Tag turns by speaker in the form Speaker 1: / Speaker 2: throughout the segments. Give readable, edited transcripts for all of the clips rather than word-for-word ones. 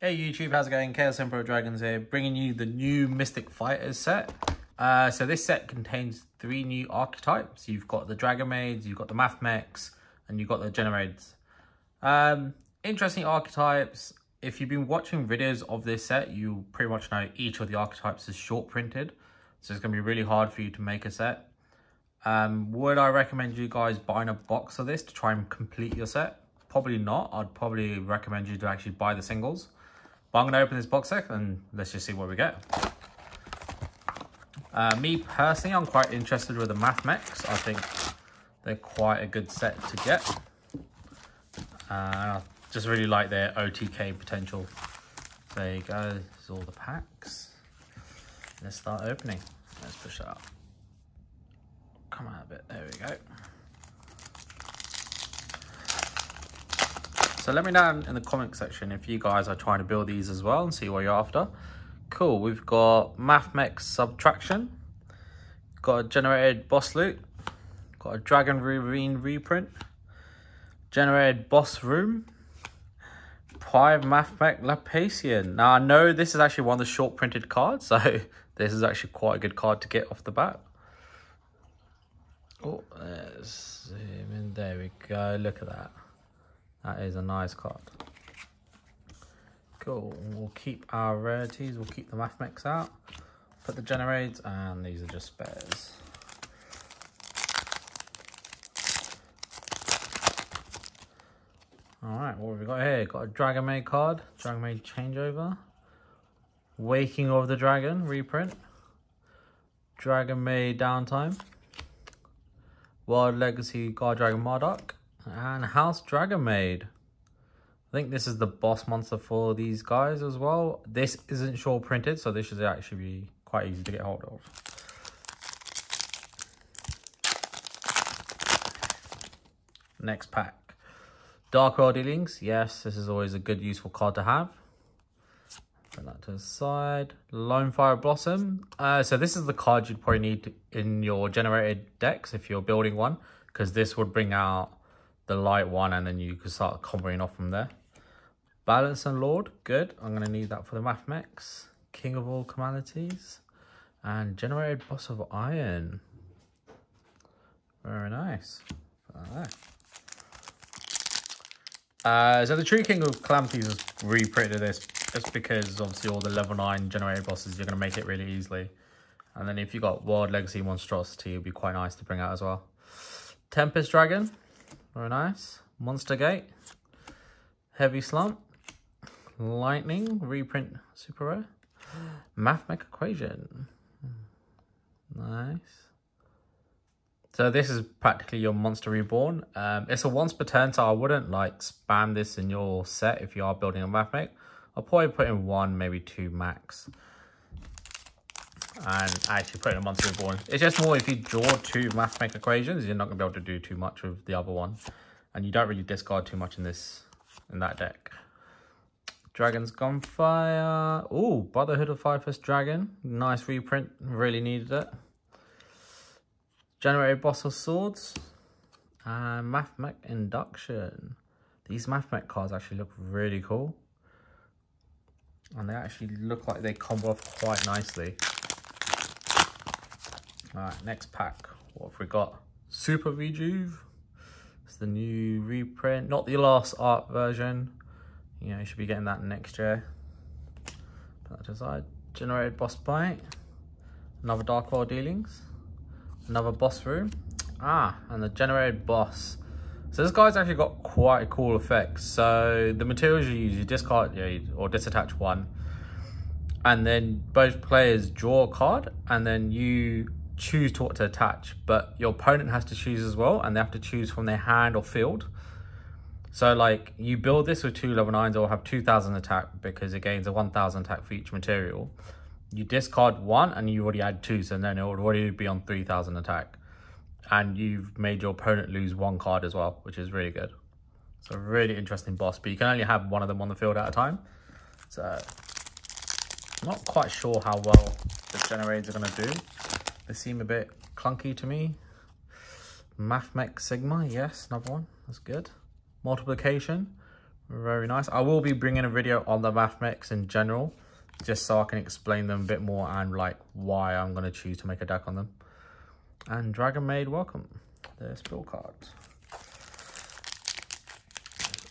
Speaker 1: Hey YouTube, how's it going? Chaos Emperor Dragons here, bringing you the new Mystic Fighters set. So this set contains 3 new archetypes. You've got the DragonMaids, you've got the MathMechs, and you've got the Generaiders. Interesting archetypes. If you've been watching videos of this set, you pretty much know each of the archetypes is short printed. So it's going to be really hard for you to make a set. Would I recommend you guys buying a box of this to try and complete your set? Probably not. I'd probably recommend you to actually buy the singles. But I'm going to open this box set and let's just see what we get. Me personally, I'm quite interested with the MathMechs. I think they're quite a good set to get. I just really like their OTK potential. There you go. This is all the packs. Let's start opening. Let's push it up. Come out a bit. There we go. So let me know in the comment section if you guys are trying to build these as well and see what you're after. Cool, we've got MathMechs Subtraction, got a Generated Boss Loot, got a Dragon Marine reprint, Generated Boss Room, Prime MathMech Lapasian. Now I know this is actually one of the short printed cards, so this is actually quite a good card to get off the bat. Oh, let's zoom in, there we go, look at that. That is a nice card. Cool. We'll keep our rarities. We'll keep the MathMechs out. Put the Generaiders, and these are just spares. Alright, what have we got here? Got a DragonMaid card. DragonMaid Changeover. Waking of the Dragon reprint. DragonMaid Downtime. Wild Legacy Guard Dragon Marduk. And House DragonMaid. I think this is the boss monster for these guys as well. This isn't short printed, so this should actually be quite easy to get hold of. Next pack. Dark World Dealings. Yes, this is always a good useful card to have. Put that to the side. Lone Fire Blossom. So this is the card you'd probably need in your generated decks if you're building one, because this would bring out the light one and then you can start comboing off from there. Balance and Lord, good. I'm going to need that for the MathMechs. King of all Calamities. And Generated Boss of Iron. Very nice. So the True King of Calamities is reprinted this just because obviously all the level 9 generated bosses, you're going to make it really easily. And then if you got Wild Legacy Monstrosity, it'd be quite nice to bring out as well. Tempest Dragon. Very nice. Monster Gate. Heavy Slump. Lightning. Reprint super rare. MathMech Equation. Nice. So this is practically your Monster Reborn. It's a once per turn, so I wouldn't like spam this in your set if you are building a MathMech. I'll probably put in 1, maybe 2 max. And actually put in a Monster Reborn. It's just more if you draw 2 MathMech Equations, you're not going to be able to do too much with the other one. And you don't really discard too much in that deck. Dragon's Gunfire. Oh, Brotherhood of Firefist Dragon. Nice reprint. Really needed it. Generated Boss of Swords. And MathMech Induction. These MathMech cards actually look really cool. And they actually look like they combo off quite nicely. Alright, next pack. What have we got? Super Rejuve. It's the new reprint. Not the last art version. You know, you should be getting that next year. Put that to the side. Generated Boss Bite. Another Dark World Dealings. Another Boss Room. And the Generated Boss. So this guy's actually got quite a cool effect. So the materials you use, you discard or disattach 1. And then both players draw a card. And then you choose to what to attach, but your opponent has to choose as well, and they have to choose from their hand or field. So like you build this with 2 level 9s, or have 2000 attack because it gains a 1000 attack for each material. You discard 1 and you already add 2, so then it would already be on 3000 attack, and you've made your opponent lose 1 card as well, which is really good. So really interesting boss, but you can only have 1 of them on the field at a time. So I'm not quite sure how well the Generaiders are going to do. They seem a bit clunky to me. MathMech Sigma, yes, another one. That's good. Multiplication. Very nice. I will be bringing a video on the MathMechs in general, just so I can explain them a bit more and like why I'm going to choose to make a deck on them. And DragonMaid, welcome. Their spill cards.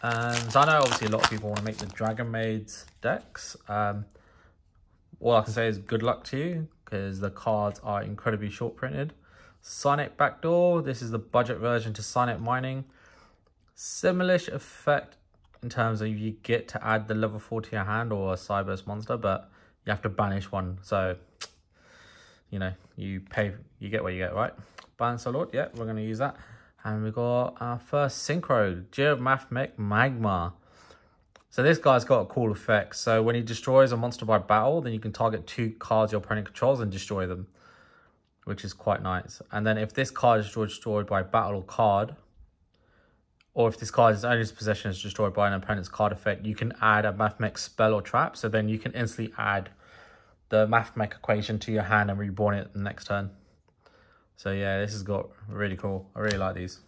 Speaker 1: And so I know obviously a lot of people want to make the DragonMaids decks. All I can say is good luck to you, because the cards are incredibly short printed. Sonic Backdoor, this is the budget version to Sonic Mining. Similish effect in terms of you get to add the level 4 to your hand or a Cyberse monster, but you have to banish one. So, you know, you get what you get, right? Balance Lord, yeah, we're going to use that. And we got our first synchro, MathMech Magma. So this guy's got a cool effect. So when he destroys a monster by battle, then you can target 2 cards your opponent controls and destroy them, which is quite nice. And then if this card is destroyed by battle or card, or if this card's owner's possession is destroyed by an opponent's card effect, you can add a MathMech spell or trap. So then you can instantly add the MathMech equation to your hand and reborn it the next turn. So yeah, this has got really cool. I really like these.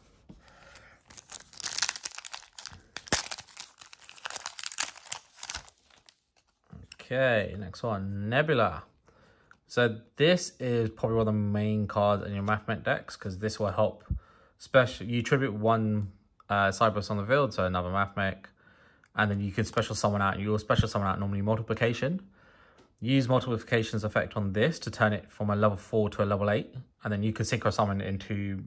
Speaker 1: Okay, next one, Nebula. So this is probably one of the main cards in your MathMech decks, because this will help. You tribute one Cyberse on the field, so another MathMech, and then you can special summon out. You will special summon out normally multiplication. Use multiplication's effect on this to turn it from a level 4 to a level 8, and then you can synchro summon into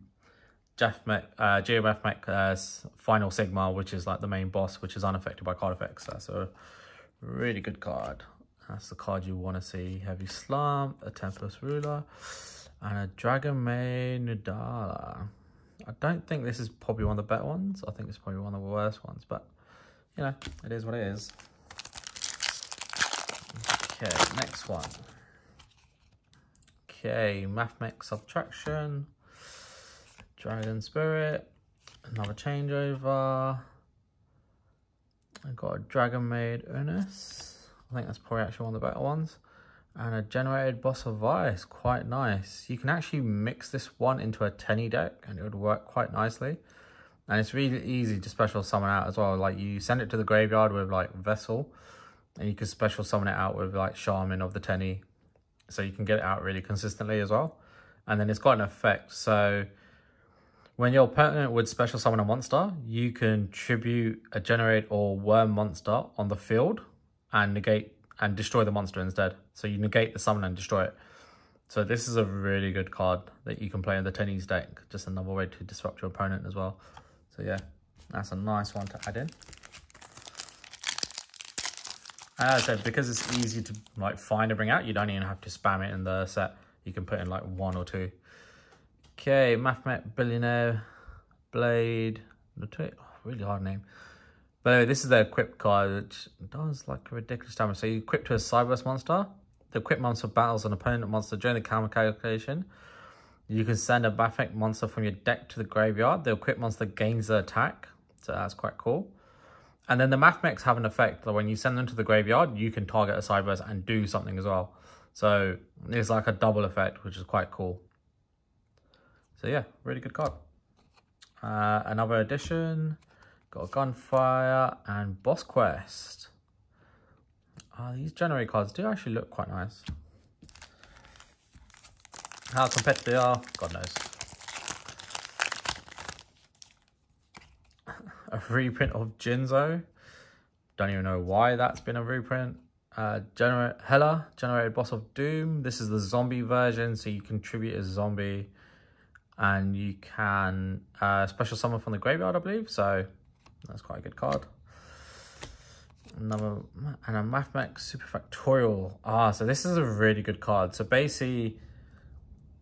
Speaker 1: MathMech Final Sigma, which is like the main boss, which is unaffected by card effects. That's a really good card. That's the card you want to see. Heavy Slump, a Tempest Ruler, and a DragonMaid Nidala. I don't think this is probably one of the better ones. I think it's probably one of the worst ones, but you know, it is what it is. Okay, next one. Okay, MathMech Subtraction, Dragon Spirit, another changeover. I got a DragonMaid Unis. I think that's probably actually one of the better ones. And a Generated Boss of Ice, quite nice. You can actually mix this one into a Tenny deck and it would work quite nicely. And it's really easy to special summon out as well. Like you send it to the graveyard with like Vessel, and you can special summon it out with like Shaman of the Tenny. So you can get it out really consistently as well. And then it's got an effect. So when your opponent would special summon a monster, you can tribute a Generate or Worm monster on the field and negate and destroy the monster instead. So you negate the summon and destroy it. So this is a really good card that you can play in the Tenny's deck. Just another way to disrupt your opponent as well. So yeah, that's a nice one to add in. As I said, because it's easy to like find and bring out, you don't even have to spam it in the set. You can put in like 1 or 2. Okay, MathMech Billionaire Blade. Really hard name. But anyway, this is the equip card, which does like a ridiculous damage. So you equip to a Cyberse monster. The equip monster battles an opponent monster during the counter calculation. You can send a MathMech monster from your deck to the graveyard. The equip monster gains the attack. So that's quite cool. And then the MathMechs have an effect that when you send them to the graveyard, you can target a Cyberse and do something as well. So it's like a double effect, which is quite cool. So yeah, really good card. Another addition. Got a Gunfire and Boss Quest. These Generate cards do actually look quite nice. How competitive they are, God knows. A reprint of Jinzo. Don't even know why that's been a reprint. Generated Boss of Doom. This is the zombie version, so you contribute a zombie. And you can special summon from the graveyard, I believe. So that's quite a good card. And a MathMech Superfactorial. So this is a really good card. So basically,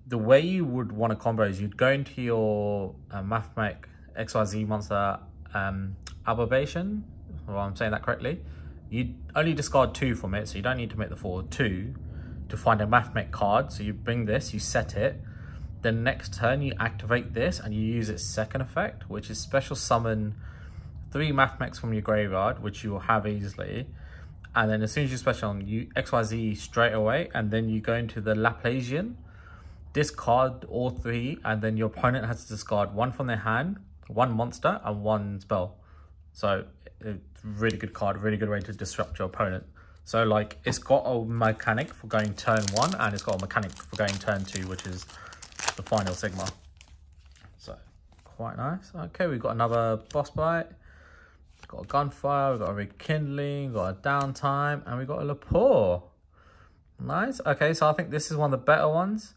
Speaker 1: the way you would want to combo is you'd go into your MathMech XYZ monster Aberration, if I'm saying that correctly. You only discard 2 from it, so you don't need to make the 4. 2 to find a MathMech card. So you bring this, you set it. Then next turn you activate this and you use its second effect, which is special summon 3 MathMechs from your graveyard, which you will have easily. And then as soon as you special on, you XYZ straight away, and then you go into the Laplacian, discard all 3, and then your opponent has to discard 1 from their hand, 1 monster, and 1 spell. So really good card, really good way to disrupt your opponent. So like it's got a mechanic for going turn 1 and it's got a mechanic for going turn 2, which is the final Sigma. So quite nice. Okay, we've got another boss bite. We've got a gunfire, we've got a rekindling, we've got a downtime, and we've got a Lepore. Nice. Okay, so I think this is one of the better ones.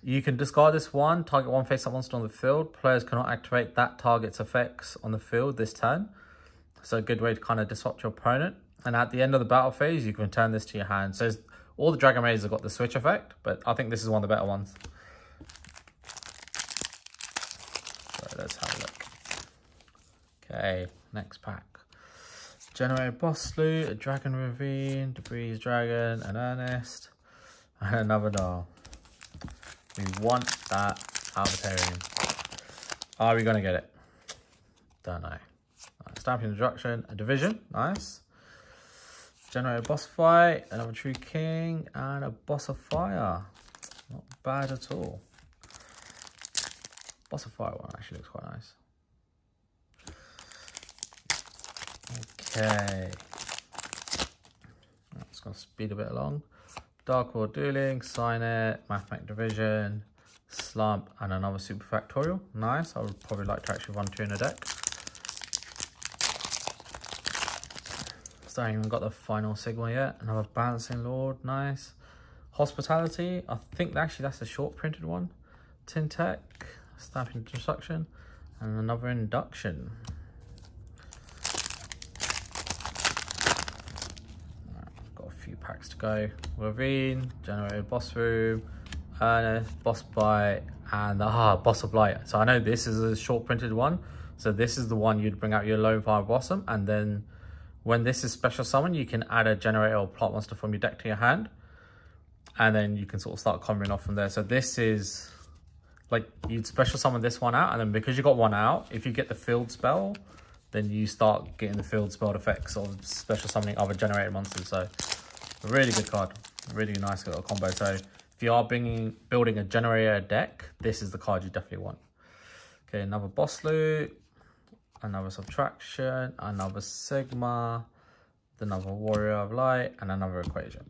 Speaker 1: You can discard this one, target one face-up monster on the field. Players cannot activate that target's effects on the field this turn. So a good way to kind of disrupt your opponent. And at the end of the battle phase, you can return this to your hand. So all the DragonMaids have got the switch effect, but I think this is one of the better ones. So let's have a look. Okay, next pack. Generator Boss Loot, a Dragon Ravine, Debris Dragon, an Ernest, and another doll. We want that Albatarian. Are we going to get it? Don't know. Right, Stamping Destruction, a Division, nice. Generator Boss Fight, another True King, and a Boss of Fire. Not bad at all. Boss of Fire one actually looks quite nice. Okay. That's going to speed a bit along. Dark World Dueling, Sign It, MathMechs Division, Slump, and another Super Factorial. Nice. I would probably like to actually run 2 in a deck. Still haven't even got the final Sigma yet. Another Balancing Lord, nice. Hospitality, I think actually that's a short printed one. Tin Tech, Stamping Destruction, and another Induction. Got a few packs to go. Ravine, Generator Boss Room, Ernest, Boss Bite, and Boss of Light. So I know this is a short printed one. So this is the one you'd bring out your Lone Fire Blossom, and then when this is special summon, you can add a generator or plot monster from your deck to your hand. And then you can sort of start comboing off from there. So this is, like, you'd special summon this one out. And then because you got one out, if you get the field spell, then you start getting the field spell effects of special summoning other generated monsters. So a really good card. Really nice little combo. So if you are building a generator deck, this is the card you definitely want. Okay, another Boss Loot. Another Subtraction, another Sigma, another Warrior of Light, and another Equation.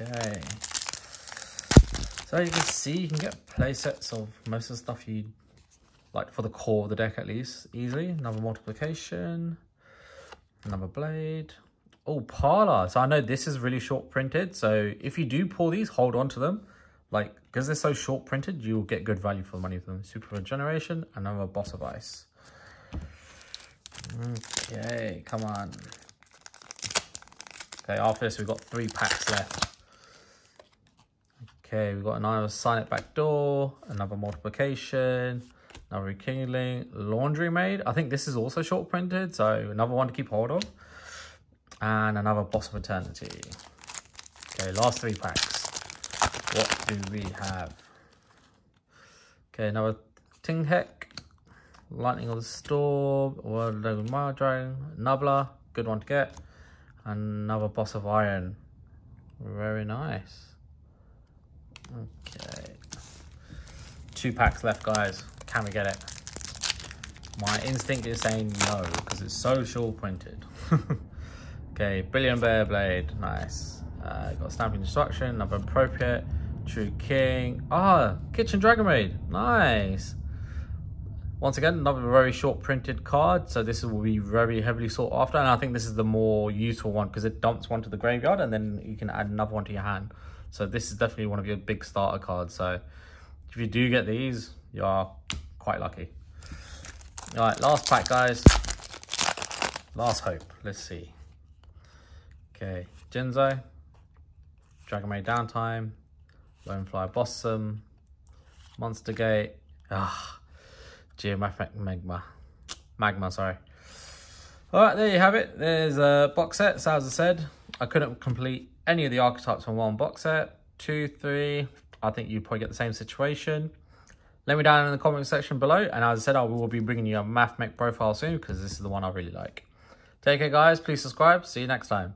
Speaker 1: Okay. So you can see, you can get play sets of most of the stuff you like for the core of the deck at least, easily. Another Multiplication, another Blade. Oh, Parlor. So I know this is really short printed. So if you do pull these, hold on to them. Like, because they're so short printed, you'll get good value for the money for them. Super Regeneration, another Boss of Ice. Okay, come on. Okay, after this we've got 3 packs left. Okay, we've got another Sign It Back Door, another Multiplication, another Rekindling, Laundry Maid. I think this is also short printed, so another one to keep hold of. And another Boss of Eternity. Okay, last 3 packs. What do we have? Okay, another Ting Heck. Lightning of the Storm, World of Mild Dragon, Nubbler, good one to get. Another Boss of Iron. Very nice. Okay. 2 packs left, guys. Can we get it? My instinct is saying no, because it's so short printed. Okay, Billion Bear Blade, nice. Got Stamping Destruction, another Appropriate, True King. Kitchen DragonMaid, nice. Once again, another very short printed card. So this will be very heavily sought after. And I think this is the more useful one because it dumps one to the graveyard and then you can add another one to your hand. So this is definitely one of your big starter cards. So if you do get these, you are quite lucky. All right, last pack, guys. Last hope. Let's see. Okay, Jinzo, DragonMaid Downtime, Lone Fly Blossom, Monster Gate. Geometric Magma, sorry. Alright, there you have it. There's a box set. So as I said, I couldn't complete any of the archetypes from one box set. 2, 3. I think you'd probably get the same situation. Let me down in the comment section below. And as I said, I will be bringing you a MathMech profile soon because this is the one I really like. Take care, guys. Please subscribe. See you next time.